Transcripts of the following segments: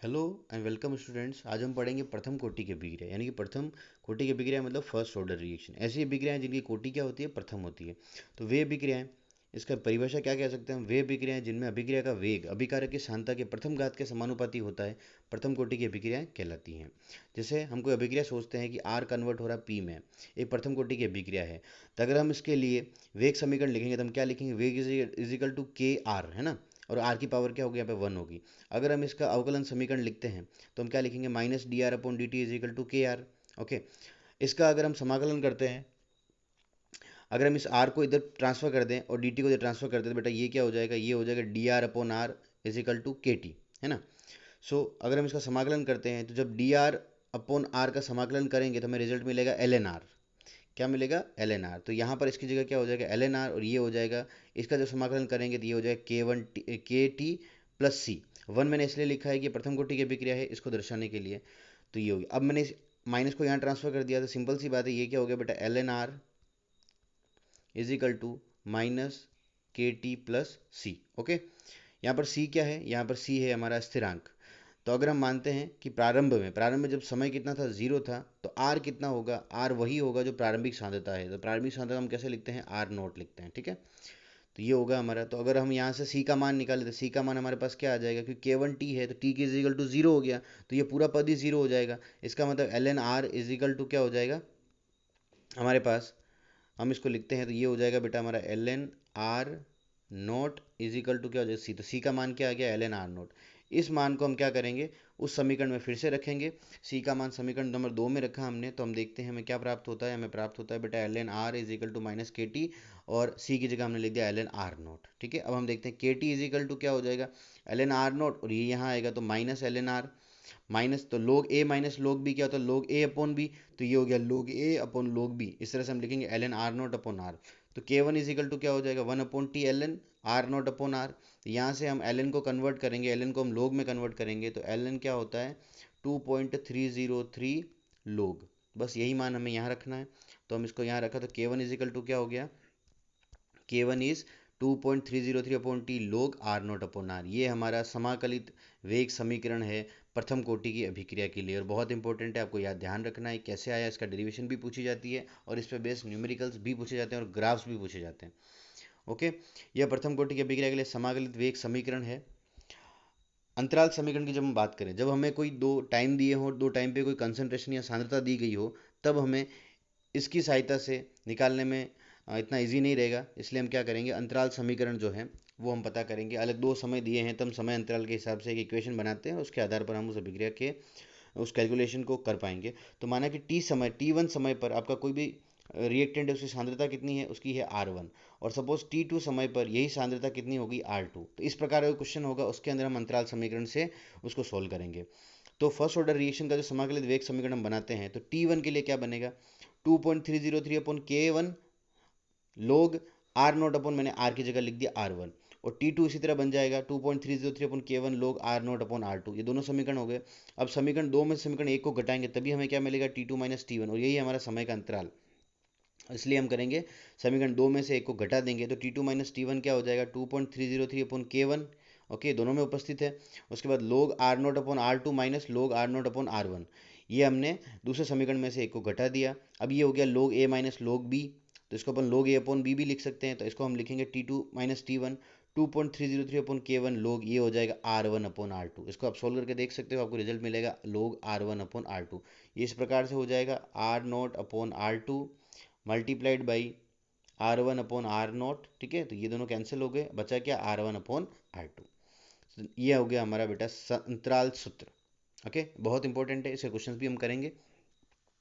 Hello and welcome students. आज हम पढ़ेंगे प्रथम कोटि की अभिक्रिया, यानी कि प्रथम कोटि की अभिक्रिया मतलब फर्स्ट ऑर्डर रिएक्शन। ऐसी अभिक्रियाएं जिनकी कोटि क्या होती है, प्रथम होती है। तो वे अभिक्रियाएं, इसका परिभाषा क्या कह सकते हैं हम, वे अभिक्रियाएं जिनमें अभिक्रिया का वेग अभिकारक की सांद्रता के प्रथम घात के समानुपाती होता है, प्रथम कोटि की अभिक्रियाएं कहलाती हैं। जैसे हम कोई अभिक्रिया सोचते हैं कि आर कन्वर्ट हो रहा है पी में, एक प्रथम कोटि की अभिक्रिया है। तो अगर हम इसके लिए वेग समीकरण लिखेंगे तो हम क्या लिखेंगे, वेग इजिकल टू के आर, है ना। और आर की पावर क्या होगी, यहाँ पे 1 होगी। अगर हम इसका अवकलन समीकरण लिखते हैं तो हम क्या लिखेंगे, minus D R upon D T is equal to K R. Okay, इसका अगर हम समाकलन करते हैं, अगर हम इस आर को इधर ट्रांसफर कर दें और डी टी को इधर ट्रांसफर कर दें तो बेटा ये क्या हो जाएगा, ये हो जाएगा D R upon R is equal to K T, है ना। सो अगर हम इसका समाकलन करते हैं तो जब डी आर अपॉन आर का समाकलन करेंगे तो हमें रिजल्ट मिलेगा एल एन आर। क्या मिलेगा, एल एन आर। तो यहाँ पर इसकी जगह क्या हो जाएगा, एल एन आर, और ये हो जाएगा, इसका जब समाकलन करेंगे तो ये हो जाएगा के वन के टी प्लस सी। वन मैंने इसलिए लिखा है कि प्रथम कोटि की अभिक्रिया है, इसको दर्शाने के लिए। तो ये होगी, अब मैंने इस माइनस को यहाँ ट्रांसफर कर दिया तो सिंपल सी बात है, ये क्या हो गया बेटा, L N R is equal to minus K T plus C. Okay, यहाँ पर सी क्या है, यहाँ पर सी है हमारा स्थिरांक। तो अगर हम मानते हैं कि प्रारंभ में जब समय कितना था, जीरो था, तो आर कितना होगा, आर वही होगा जो प्रारंभिक सांद्रता है। तो प्रारंभिक सांद्रता हम कैसे लिखते हैं, आर नोट लिखते हैं, ठीक है। तो ये होगा हमारा। तो अगर हम यहाँ से सी का मान निकालें तो सी का मान हमारे पास क्या आ जाएगा, क्योंकि के वन टी है तो टी की इजिकल टू जीरो हो गया, तो ये पूरा पद ही जीरो हो जाएगा। इसका मतलब L N R is equal to क्या हो जाएगा हमारे पास, हम इसको लिखते हैं तो ये हो जाएगा बेटा हमारा L N R naught is equal to क्या हो जाएगा, सी। तो सी का मान क्या आ गया, एल एन आर नोट। इस मान को हम क्या करेंगे, उस समीकरण में फिर से रखेंगे। सी का मान समीकरण नंबर 2 में रखा हमने, तो हम देखते हैं हमें क्या प्राप्त होता है। हमें प्राप्त होता है बेटा L N R is equal to minus K T, और सी की जगह हमने लिख दिया एल एन आर नोट, ठीक है। अब हम देखते हैं के टी इज इक्वल टू क्या हो जाएगा, एल एन आर नोट, और ये यहाँ आएगा तो minus L N R, minus तो लोग ए माइनस लोग बी क्या होता है, लोग ए अपॉन बी। तो ये हो गया लोग ए अपॉन लोग बी। इस तरह से हम लिखेंगे L N R naught upon R. तो के वन इजिकल टू क्या हो जाएगा, one upon T L N R naught upon R. तो यहाँ से हम एल एन को कन्वर्ट करेंगे, एल एन को हम लोग में कन्वर्ट करेंगे, तो एल एन क्या होता है 2.303 लोग। बस यही मान हमें यहाँ रखना है। तो हम इसको यहाँ रखा तो के वन इजिकल टू क्या हो गया, के वन इज 2.303 अपॉन टी लोग आर नोट अपॉन आर। ये हमारा समाकलित वेग समीकरण है प्रथम कोटि की अभिक्रिया के लिए, और बहुत इंपॉर्टेंट है, आपको याद ध्यान रखना है कैसे आया। इसका डेरिवेशन भी पूछी जाती है और इस पर बेस्ड न्यूमेरिकल्स भी पूछे जाते हैं और ग्राफ्स भी पूछे जाते हैं। ओके, यह प्रथम कोटि की अभिक्रिया के लिए समाकलित वेग समीकरण है। अंतराल समीकरण की जब हम बात करें, जब हमें कोई दो टाइम दिए हो, दो टाइम पे कोई कंसंट्रेशन या सांद्रता दी गई हो, तब हमें इसकी सहायता से निकालने में इतना इजी नहीं रहेगा। इसलिए हम क्या करेंगे, अंतराल समीकरण जो है वो हम पता करेंगे। अलग दो समय दिए हैं तो हम समय अंतराल के हिसाब से एक इक्वेशन बनाते हैं, उसके आधार पर हम उस अभिक्रिया के उस कैलकुलेशन को कर पाएंगे। तो माना कि टी वन समय पर आपका कोई भी रिएक्टेंट है, उसकी सांद्रता कितनी है, उसकी है आर वन, और सपोज टी टू समय पर यही सांद्रता कितनी होगी, आर टू। तो इस प्रकार का क्वेश्चन होगा, उसके अंदर हम अंतराल समीकरण से उसको सोल्व करेंगे। तो फर्स्ट ऑर्डर रिएक्शन का जो समाकलित वेग समीकरण हम बनाते हैं, तो टी वन के लिए क्या बनेगा, 2.303 upon K one log R naught upon, मैंने आर की जगह लिख दिया आर वन, और टी टू इसी तरह बन जाएगा 2.303 upon K one log R naught upon R two. ये दोनों समीकरण हो गए। अब समीकरण दो में समीकरण एक को घटाएंगे तभी हमें क्या मिलेगा, T two minus T one, और यही हमारा समय का अंतराल। इसलिए हम करेंगे, समीकरण दो में से एक को घटा देंगे तो T two minus T one क्या हो जाएगा, 2.303 अपॉन के वन। ओके, दोनों में उपस्थित है। उसके बाद log R naught upon R two minus log R naught upon R one, ये हमने दूसरे समीकरण में से एक को घटा दिया। अब ये हो गया लोग ए माइनस लोग बी, तो इसको अपन लोग ए अपॉन बी भी लिख सकते हैं। तो इसको हम लिखेंगे T two minus T one 2.303 upon K one log, ये हो जाएगा R one upon R two. इसको आप सोल्व करके देख सकते हो, आपको रिजल्ट मिलेगा log R one upon R two. ये इस प्रकार से हो जाएगा R naught upon R two multiplied by R one upon R naught, ठीक है। तो ये दोनों कैंसिल हो गए, बचा क्या, R one upon R two. ये हो गया हमारा बेटा अंतराल सूत्र। ओके, बहुत इंपॉर्टेंट है, इसके क्वेश्चंस भी हम करेंगे।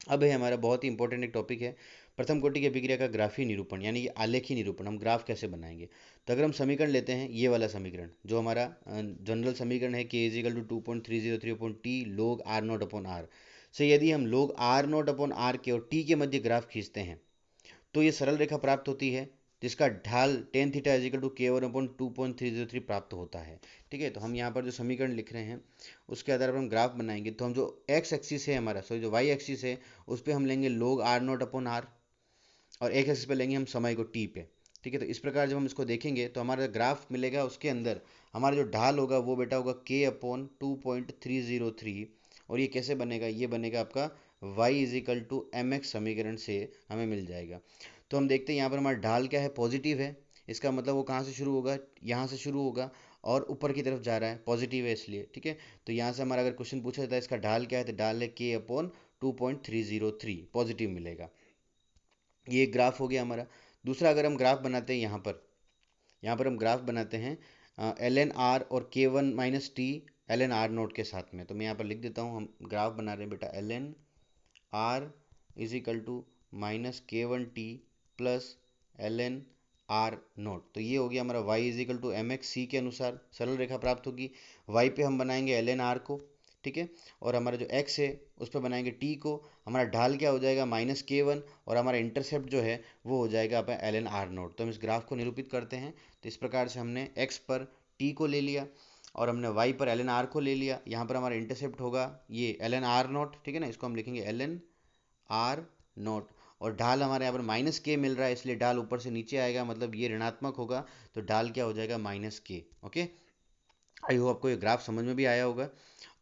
अब है हमारा बहुत ही इंपॉर्टेंट एक टॉपिक है, प्रथम कोटि की अभिक्रिया का ग्राफीय निरूपण, यानी कि आलेखी निरूपण। हम ग्राफ कैसे बनाएंगे, तो अगर हम समीकरण लेते हैं, ये वाला समीकरण जो हमारा जनरल समीकरण है, के इजिकल टू 2.303 अपॉन टी लोग आर नोट अपॉन आर से, यदि हम लोग आर नोट अपॉन आर के और टी के मध्य ग्राफ खींचते हैं तो ये सरल रेखा प्राप्त होती है, जिसका ढाल टेन थीटा इजिकल टू के वन अपॉन 2.303 प्राप्त होता है, ठीक है। तो हम यहाँ पर जो समीकरण लिख रहे हैं उसके आधार पर हम ग्राफ बनाएंगे। तो हम जो एक्स एक्सिस है हमारा, सॉरी जो वाई एक्सिस है, उस पर हम लेंगे लोग आर नोट अपॉन आर, और एक एक्सिस पे लेंगे हम समय को टी पे, ठीक है। तो इस प्रकार जब हम इसको देखेंगे तो हमारा ग्राफ मिलेगा, उसके अंदर हमारा जो ढाल होगा वो बेटा होगा k/2.303। और ये कैसे बनेगा, ये बनेगा आपका y इजिकल टू mx समीकरण से हमें मिल जाएगा। तो हम देखते हैं यहाँ पर हमारा ढाल क्या है, पॉजिटिव है, इसका मतलब वो कहाँ से शुरू होगा, यहाँ से शुरू होगा और ऊपर की तरफ जा रहा है, पॉजिटिव है इसलिए, ठीक है। तो यहाँ से हमारा अगर क्वेश्चन पूछा जाता है इसका ढाल क्या है, तो ढाल है k/2.303, पॉजिटिव मिलेगा। ये ग्राफ हो गया हमारा। दूसरा अगर हम ग्राफ बनाते हैं यहाँ पर हम ग्राफ बनाते हैं एल एन आर और k1 - t L N R naught के साथ में। तो मैं यहाँ पर लिख देता हूँ, हम ग्राफ बना रहे हैं बेटा L N R is equal to -k1t plus L N R naught. तो ये हो गया हमारा y is equal to M X C के अनुसार सरल रेखा प्राप्त होगी। y पे हम बनाएंगे एल एन आर को, ठीक है, और हमारा जो x है उस पर बनाएंगे t को। हमारा ढाल क्या हो जाएगा -k1 और हमारा इंटरसेप्ट जो है वो हो जाएगा अपना एल एन आर नोट। तो हम इस ग्राफ को निरूपित करते हैं। तो इस प्रकार से हमने x पर t को ले लिया और हमने y पर एल एन आर को ले लिया। यहाँ पर हमारा इंटरसेप्ट होगा ये एल एन आर नोट, ठीक है ना, इसको हम लिखेंगे एल एन आर नोट। और ढाल हमारे यहाँ पर -k मिल रहा है इसलिए ढाल ऊपर से नीचे आएगा, मतलब ये ऋणात्मक होगा, तो ढाल क्या हो जाएगा -k। ओके, आई होप आपको ये ग्राफ समझ में भी आया होगा।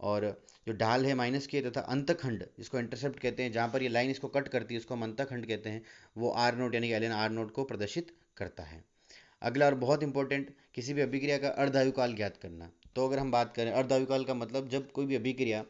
और जो ढाल है -k तथा अंतखंड जिसको इंटरसेप्ट कहते हैं, जहाँ पर ये लाइन इसको कट करती है उसको हम अंतखंड कहते हैं, वो आर नोट यानी कि एल एन आर नोट को प्रदर्शित करता है। अगला और बहुत इंपॉर्टेंट, किसी भी अभिक्रिया का अर्धायुकाल ज्ञात करना। तो अगर हम बात करें अर्धायुकाल का मतलब जब कोई भी अभिक्रिया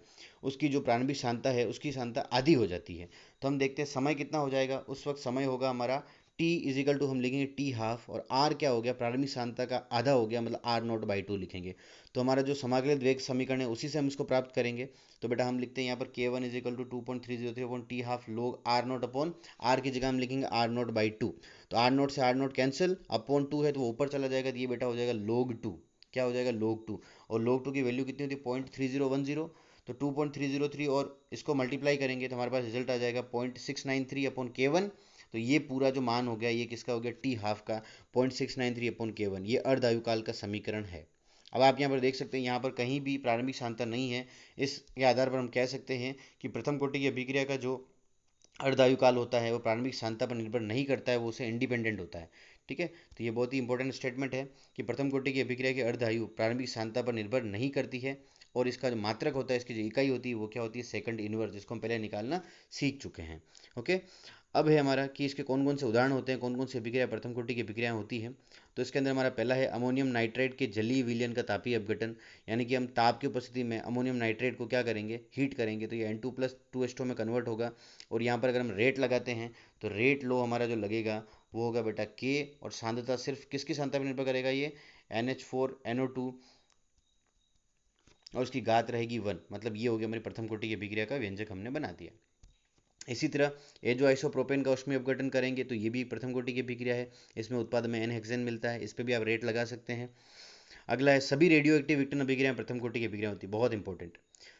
उसकी जो प्रारंभिक सांद्रता है उसकी सांद्रता आधी हो जाती है, तो हम देखते हैं समय कितना हो जाएगा। उस वक्त समय होगा हमारा t इजिकल टू हम लिखेंगे t हाफ, और r क्या हो गया, प्रारंभिक सांद्रता का आधा हो गया, मतलब r0/2 लिखेंगे। तो हमारा जो समाकलित वेग समीकरण है उसी से हम इसको प्राप्त करेंगे। तो बेटा हम लिखते हैं यहाँ पर k1 इजिकल टू 2.303 हाफ लोग r0/r की जगह हम लिखेंगे r0/2। तो r0 से r0 कैंसिल, अपॉन 2 है तो वो ऊपर चला जाएगा, तो ये बेटा हो जाएगा log 2। क्या हो जाएगा, log 2। और log 2 की वैल्यू कितनी होती है, 0.3010। तो 2.303 और इसको मल्टीप्लाई करेंगे तो हमारे पास रिजल्ट आ जाएगा 0.693/k1। तो ये पूरा जो मान हो गया ये किसका हो गया, टी हाफ का 0.693/k1। ये अर्धायुकाल का समीकरण है। अब आप यहाँ पर देख सकते हैं यहाँ पर कहीं भी प्रारंभिक सांद्रता नहीं है। इसके आधार पर हम कह सकते हैं कि प्रथम कोटि की अभिक्रिया का जो अर्धायुकाल होता है वो प्रारंभिक सांद्रता पर निर्भर नहीं करता है, वो उसे इंडिपेंडेंट होता है, ठीक है। तो ये बहुत ही इंपॉर्टेंट स्टेटमेंट है कि प्रथम कोटि की अभिक्रिया की अर्धायु प्रारंभिक सांद्रता पर निर्भर नहीं करती है। और इसका जो मात्रक होता है, इसकी जो इकाई होती है वो क्या होती है, सेकंड इनवर्स, जिसको हम पहले निकालना सीख चुके हैं। ओके, अब है हमारा कि इसके कौन कौन से उदाहरण होते हैं, कौन कौन सी अभिक्रिया प्रथम कोटि की अभिक्रिया होती है। तो इसके अंदर हमारा पहला है अमोनियम नाइट्रेट के जलीय विलयन का तापीय अपघटन, यानी कि हम ताप की उपस्थिति में अमोनियम नाइट्रेट को क्या करेंगे, हीट करेंगे, तो ये N2+2H2 में कन्वर्ट होगा। और यहाँ पर अगर हम रेट लगाते हैं तो रेट लो हमारा जो लगेगा वो होगा बेटा K, और सांद्रता सिर्फ किसकी सांद्रता पर निर्भर करेगा, ये NH4NO2, और उसकी घात रहेगी 1। मतलब ये हो गया हमारी प्रथम कोटि की अभिक्रिया का व्यंजक हमने बना दिया। इसी तरह ये जो आइसोप्रोपेन का ऊष्मीय अपघटन करेंगे तो ये भी प्रथम कोटि की अभिक्रिया है। इसमें उत्पाद में N-हेक्सेन मिलता है, इस पर भी आप रेट लगा सकते हैं। अगला है सभी रेडियो एक्टिव विघटन अभिक्रियाएं प्रथम कोटि की अभिक्रिया होती है, बहुत इंपॉर्टेंट।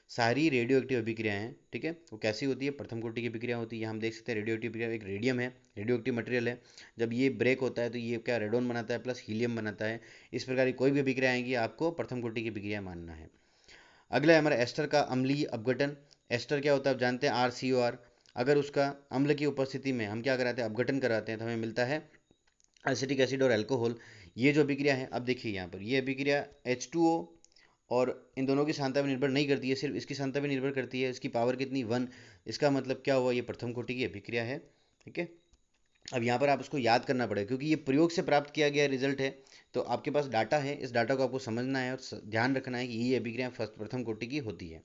सारी रेडियो एक्टिव अभिक्रियाएं हैं, ठीक है, वो कैसी होती है, प्रथम कोटि की अभिक्रिया होती है। यहाँ हम देख सकते हैं रेडियो एक्टिव अभिक्रिया, एक रेडियम है, रेडियो एक्टिव मटेरियल है, जब ये ब्रेक होता है तो ये क्या रेडोन बनाता है प्लस हीलियम बनाता है। इस प्रकार की कोई भी अभिक्रिया आएंगी आपको प्रथम कोटि की अभिक्रिया मानना है। अगला है हमारा एस्टर का अम्लीय अपघटन। एस्टर क्या होता है आप जानते हैं, RCOR। अगर उसका अम्ल की उपस्थिति में हम क्या कराते हैं, अपघटन कराते हैं, तो हमें मिलता है एसिटिक एसिड और अल्कोहल। ये जो अभिक्रिया है, अब देखिए यहाँ पर ये अभिक्रिया H2O और इन दोनों की सांद्रता पर निर्भर नहीं करती है, सिर्फ इसकी सांद्रता पर निर्भर करती है। इसकी पावर कितनी, 1। इसका मतलब क्या हुआ, ये प्रथम कोटि की अभिक्रिया है, ठीक है। अब यहाँ पर आप इसको याद करना पड़ेगा क्योंकि ये प्रयोग से प्राप्त किया गया रिजल्ट है, तो आपके पास डाटा है, इस डाटा को आपको समझना है और ध्यान रखना है कि ये अभिक्रिया प्रथम कोटि की होती है।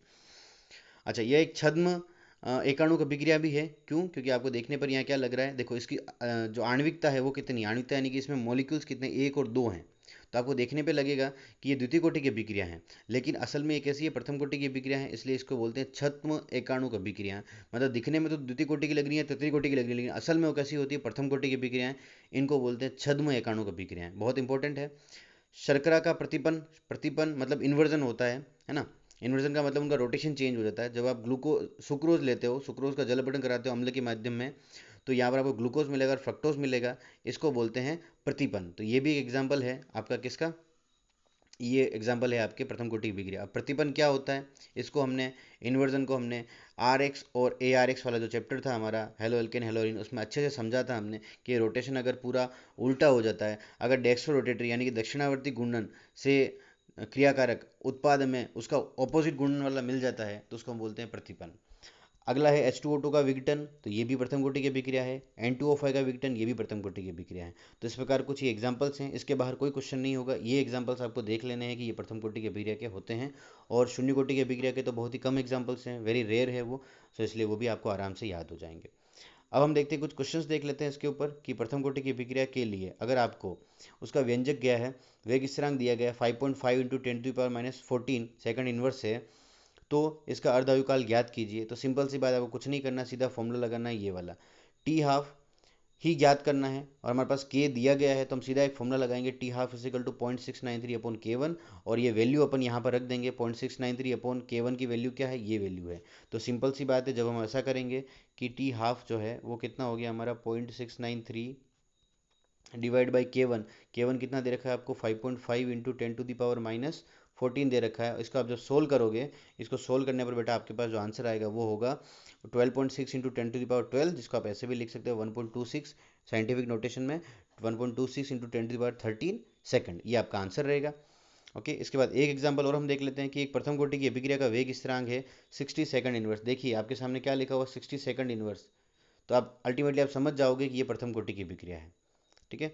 अच्छा, यह एक छद्म एकाणुक अभिक्रिया भी है। क्यों, क्योंकि आपको देखने पर यहाँ क्या लग रहा है, देखो इसकी जो आणविकता है वो कितनी, आणविकता यानी कि इसमें मॉलिक्यूल्स कितने, 1 और 2 हैं। तो आपको देखने पे लगेगा कि ये द्वितीय कोटि की अभिक्रिया है, लेकिन असल में ये कैसी है, प्रथम कोटि की अभिक्रिया है, इसलिए इसको बोलते हैं छद्म एकाणुक अभिक्रिया। मतलब दिखने में तो द्वितीय कोटि की लग रही है, तृतीय कोटि की लग रही है, लेकिन असल में वो कैसी होती है, प्रथम कोटि की अभिक्रियाएं। इनको बोलते हैं छद्म एकाणुक अभिक्रियाएं, बहुत इंपॉर्टेंट है। शर्करा का प्रतिपन, प्रतिपन मतलब इन्वर्जन होता है ना। इन्वर्जन का मतलब उनका रोटेशन चेंज हो जाता है। जब आप सुक्रोज लेते हो, सुक्रोज का जल अपघटन कराते हो अम्ल के माध्यम में, तो यहाँ पर आपको ग्लूकोज मिलेगा और फ्रक्टोज मिलेगा, इसको बोलते हैं प्रतिपन। तो ये भी एक एग्जाम्पल है आपका किसका, ये एग्जाम्पल है आपके प्रथम कोटि अभिक्रिया। अब प्रतिपन क्या होता है, इसको हमने इन्वर्जन को हमने RX और ARX वाला जो चैप्टर था हमारा हेलो एल्केन हेलोरिन, उसमें अच्छे से समझा था हमने कि रोटेशन अगर पूरा उल्टा हो जाता है, अगर डेक्स्ट्रो रोटेटरी यानी कि दक्षिणावर्ती घूर्णन से क्रियाकारक उत्पाद में उसका ऑपोजिट गुण वाला मिल जाता है तो उसको हम बोलते हैं प्रतिपन्न। अगला है H2O2 का विघटन, तो ये भी प्रथम कोटि की अभिक्रिया है। N2O5 का विघटन, ये भी प्रथम कोटि की अभिक्रिया है। तो इस प्रकार कुछ ये एग्जांपल्स हैं, इसके बाहर कोई क्वेश्चन नहीं होगा। ये एग्जांपल्स आपको देख लेने हैं कि ये प्रथम कोटि की अभिक्रिया के होते हैं, और शून्य कोटि की अभिक्रिया के तो बहुत ही कम एग्जाम्पल्स हैं, वेरी रेयर है वो, तो इसलिए वो भी आपको आराम से याद हो जाएंगे। अब हम देखते हैं कुछ क्वेश्चंस देख लेते हैं इसके ऊपर कि प्रथम कोटि की अभिक्रिया के लिए अगर आपको उसका व्यंजक गया है, वेग स्थिरांक दिया गया 5.5 इंटू 10⁻14 सेकंड इनवर्स है, तो इसका अर्ध आयुकाल ज्ञात कीजिए। तो सिंपल सी बात है, आपको कुछ नहीं करना, सीधा फॉर्मूला लगाना है ये वाला, टी हाफ ही ज्ञात करना है, और हमारे पास के दिया गया है तो हम सीधा एक फॉर्मूला लगाएंगे, T half is equal to 0.693 upon K1, और ये वैल्यू अपन यहाँ पर रख देंगे, 0.693 अपॉन K1 की वैल्यू क्या है, ये वैल्यू है। तो सिंपल सी बात है, जब हम ऐसा करेंगे कि टी हाफ जो है वो कितना हो गया हमारा 0.693 डिवाइड बाई K1, K1 कितना दे रखा है आपको 5.5 इंटू 10⁻14 दे रखा है। इसको आप जब सोल्व करोगे, इसको सोल्व करने पर बेटा आपके पास जो आंसर आएगा वो होगा 12.6 इंटू 10⁻12, जिसको आप ऐसे भी लिख सकते हो 1.26 साइंटिफिक नोटेशन में, 1.26 इंटू 10⁻13 सेकंड, ये आपका आंसर रहेगा। ओके, इसके बाद एक एग्जांपल और हम देख लेते हैं कि एक प्रथम कोटि की अभिक्रिया का वेग स्थिरांक है 60 सेकंड इनवर्स। देखिए आपके सामने क्या लिखा हुआ 60 सेकंड इनवर्स, तो आप अल्टीमेटली आप समझ जाओगे कि ये प्रथम कोटि की अभिक्रिया है। ठीक है,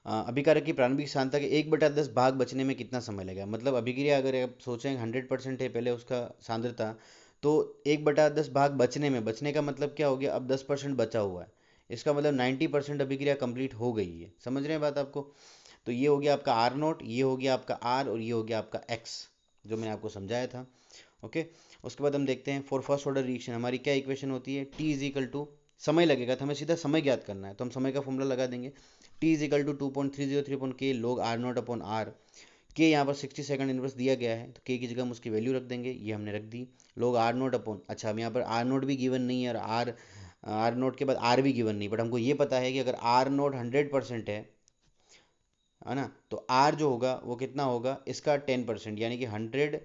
अभिकारक की प्रारंभिक सांद्रता के 1/10 भाग बचने में कितना समय लगेगा। मतलब अभिक्रिया अगर आप सोचें 100% है पहले उसका सांद्रता, तो 1/10 भाग बचने में, बचने का मतलब क्या हो गया, अब 10% बचा हुआ है, इसका मतलब 90% अभिक्रिया कंप्लीट हो गई है। समझ रहे हैं बात आपको। तो ये हो गया आपका आर नोट, ये हो गया आपका आर, और ये हो गया आपका एक्स, जो मैंने आपको समझाया था। ओके, उसके बाद हम देखते हैं फॉर फर्स्ट ऑर्डर रिएक्शन हमारी क्या इक्वेशन होती है, टी इज इक्वल टू, समय लगेगा तो हमें सीधा समय ज्ञात करना है, तो हम समय का फॉर्मूला लगा देंगे, T is equal to 2.303 upon K log R naught upon R. K यहाँ पर 60 सेकंड इनवर्स दिया गया है, तो के की जगह हम उसकी वैल्यू रख देंगे, ये हमने रख दी, लॉग आर नोट अपॉन, अच्छा हम यहाँ पर आर नोट भी गिवन नहीं है, और आर नोट के बाद आर भी गिवन नहीं, बट हमको ये पता है कि अगर आर नोट 100% है ना, तो आर जो होगा वो कितना होगा, इसका 10%, यानी कि 100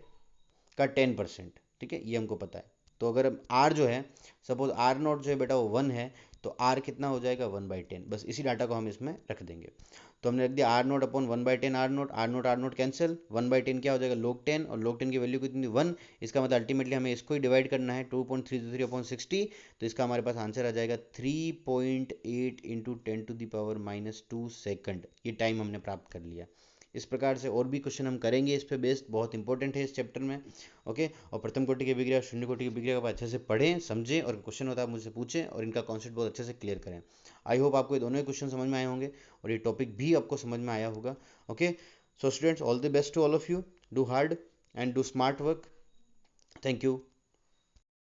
का 10%। ठीक है, ये हमको पता है। तो अगर आर जो है, सपोज आर नोट जो है बेटा वो 1 है, तो आर कितना हो जाएगा 1/10, बस इसी डाटा को हम इसमें रख देंगे। तो हमने रख दिया R naught upon 1/10 R naught cancel, 1/10 क्या हो जाएगा log 10, और log 10 की वैल्यू कितनी 1, इसका मतलब अल्टीमेटली हमें इसको ही डिवाइड करना है 2.303 अपॉन 60, तो इसका हमारे पास आंसर आ जाएगा 3.8 इंटू 10⁻², सेकंड, ये टाइम हमने प्राप्त कर लिया। इस प्रकार से और भी क्वेश्चन हम करेंगे इस पे बेस्ड, बहुत इंपॉर्टेंट है इस चैप्टर में। ओके, और प्रथम कोटि की अभिक्रिया, शून्य कोटि की अभिक्रिया को अच्छे से पढ़ें, समझें, और क्वेश्चन होता है आप मुझसे पूछें और इनका कॉन्सेप्ट बहुत अच्छे से क्लियर करें। आई होप आपको ये दोनों ही क्वेश्चन समझ में आए होंगे और ये टॉपिक भी आपको समझ में आया होगा। Okay, so students, all the best to all of you, do hard and do smart work. Thank you.